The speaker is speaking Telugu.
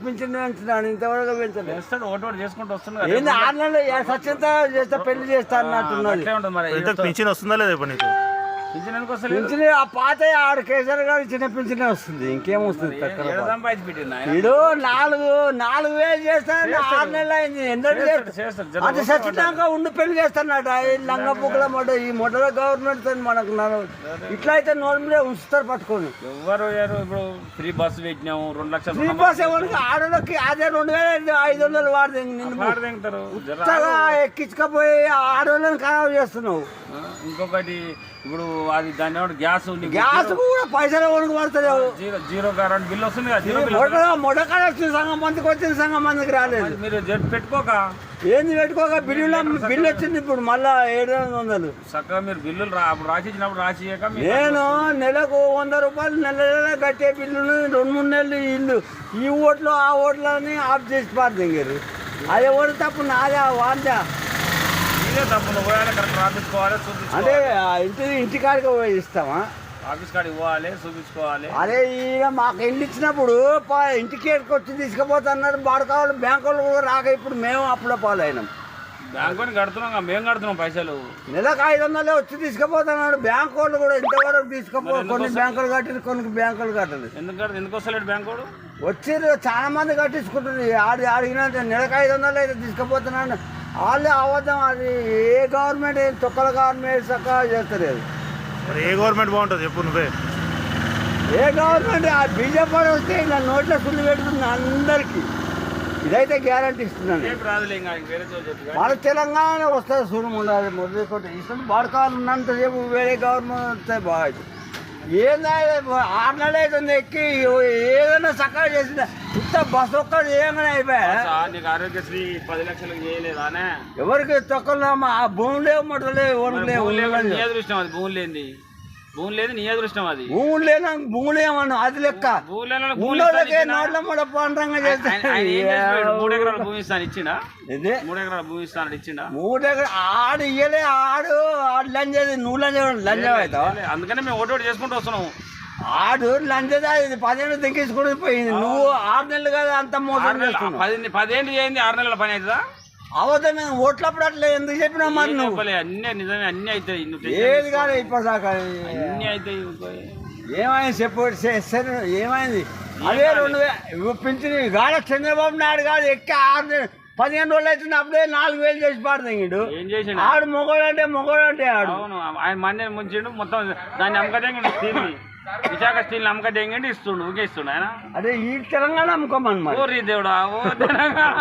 పింఛన్ పెంచుతాను ఇంతవరకు పెంచుతాడు ఓటు చేసుకుంటూ వస్తున్నాడు. ఏంది ఆన్లైన్లో సత్యంత చేస్తా పెళ్లి చేస్తా అన్నట్టున్నది. పింఛన్ వస్తుందా లేదా ఇప్పుడు నీకు? పింఛన్ ఆ పాత ఆడు కేసీఆర్ గారు ఇచ్చిన పింఛనే వస్తుంది, ఇంకేమొస్తుంది? వీడు 4,000 చేస్తాను 6 నెలలు అయింది. ఎందుకు అది సచ్చినాక ఉండి పెళ్లి చేస్తానట. ఈ లంగ పుక్కల మొట్ట ఈ మొట్టల గవర్నమెంట్ మనకు ఇట్లా అయితే నోరు మీద ఉంచుతారు పట్టుకొని. ఎవరు ఇప్పుడు ఫ్రీ బస్సు పెట్టినాము 2 లక్షలు ఫ్రీ బస్ ఎవరికి ఆడోళ్ళకి అదే 2,500 వాడతారు ఎక్కించకపోయి ఆడోళ్ళని ఖరాబ్ చేస్తున్నావు. ఇంకొకటి ఇప్పుడు అది దాని గ్యాస్ కూడా పైసలు కొనుక్కు పడతారు. జీరో కరెంట్ బిల్ వస్తుంది కదా. మొడకాడ వచ్చిన సంఘం మందికి వచ్చిన సంఘం మందికి రాలేదు. మీరు పెట్టుకోక ఏంది పెట్టుకోక బిల్లు వచ్చింది ఇప్పుడు మళ్ళా 700. చక్కగా మీరు బిల్లులు అప్పుడు రాసిచ్చినప్పుడు రాసియక నేను నెలకు 100 రూపాయలు నెల కట్టే బిల్లులు 2-3 నెలలు ఇల్లు ఈ ఓట్లు ఆ ఓట్లని ఆఫ్ చేసి పారుతారు. అది ఓడి తప్పు నాదే వాందా తప్పులు పోయాలి, కరెక్ట్ రాపించుకోవాలి, అంటే ఇంటికాడికి పోయి ఇస్తామా? ఆఫీస్ కాడికి పోవాలి, చూపించుకోవాలి. అరే ఇక మాకు ఇల్లు ఇచ్చినప్పుడు ఇంటికి వచ్చి తీసుకుపోతున్నారు బాడకావాలి. బ్యాంకు వాళ్ళు కూడా రాక ఇప్పుడు మేము అప్పుడే పాలైనాం. బ్యాంకు కడుతున్నాం, మేము కడుతున్నాం పైసలు. నెలకు 500 వచ్చి తీసుకుపోతున్నాడు. బ్యాంకు వాళ్ళు కూడా ఇంతవరకు తీసుకుపో. కొన్ని బ్యాంకులు కట్టింది, కొన్ని బ్యాంకులు కట్టదు. ఎందుకు వస్తలేడు బ్యాంకు వాడు? వచ్చారు చాలా మంది కట్టించుకుంటుంది. అడిగిన నెలకు 500 అయితే తీసుకుపోతున్నాడు. వాళ్ళే అబద్ధం. అది ఏ గవర్నమెంట్ తొక్కల గవర్నమెంట్ చక్కగా చేస్తలేదు. మరి ఏ గవర్నమెంట్ బాగుంటుంది చెప్పు నువ్వే? ఏ గవర్నమెంట్ ఆ బీజేపీ వస్తే ఇలా నోట్లో సుల్లు పెడుతుంది అందరికీ. ఇదైతే గ్యారంటీ ఇస్తున్నాను. మన తెలంగాణ వస్తుంది చూడు ఉండాలి మొదలుకోటి ఇస్తుంది. బాడకాలు ఉన్నంత సేపు వేరే గవర్నమెంట్ వస్తే బాగా. ఏందా 6 నెలలు అవుతుంది ఎక్కి ఏదైనా చక్కగా చేసింది. ఇంత బస్సు ఒక్కడు ఏమైనా అయిపోయా? ఆరోగ్యశ్రీ 10 లక్షలకు చేయలేదానే? ఎవరికి తొక్కలు భూమి లేవు మొట్టలేవు నీ అదృష్టం అది. భూమి లేని నీ అదృష్టం అది. భూములు లేనా భూములు ఏమన్నా అది లెక్క. నోట్ల మూడ పండ్రంగా చేస్తే 3 ఎకరాల భూమి ఇస్తాను ఇచ్చిండా? 3 ఎకరాల భూమి ఇస్తాను ఇచ్చిండా? 3 ఎకరాలు ఆడు ఇయ్యలే. ఆడు లంజది నువ్వు లంజం అవుతావు. అందుకనే మేము ఓటు చేసుకుంటూ వస్తున్నాము. ఆడు లంజదా 10 ఏళ్ళు తెగించుకుని పోయింది. నువ్వు 6 నెలలు కదా అంత మోసం చేస్తున్నావు. 10 ఏళ్ళు చేయింది 6 నెలల పని అవుతుందా? అవద్దమే ఓట్లప్పుడు అట్లా ఎందుకు చెప్పినా మరి నువ్వు? అన్నీ నిజమే, అన్నీ అవుతాయి. ఏది కాదు ఇప్పటిదాకా అన్నీ అవుతాయి. ఏమైంది చెప్పు. ఏమైంది? అదే 2000 పింఛన్ గాడ చంద్రబాబు నాయుడు కాదు ఎక్కి 15 రోజులు అవుతుంది అప్పుడే 4,000 చేసి పాడుతాడు. ఏం చేసి ఆడు మొగోడు అంటే ఆడు ఆయన మంది ముంచిండు మొత్తం. దాన్ని అమ్మకదేంగండి స్టీల్ విశాఖ స్టీల్ అమ్మకదేంగండి ఇస్తుండు ఊకే ఇస్తుండు ఆయన. అదే ఈ తెలంగాణ అమ్ముకోమని ఓ రీ దేవుడా ఓ తెలంగాణ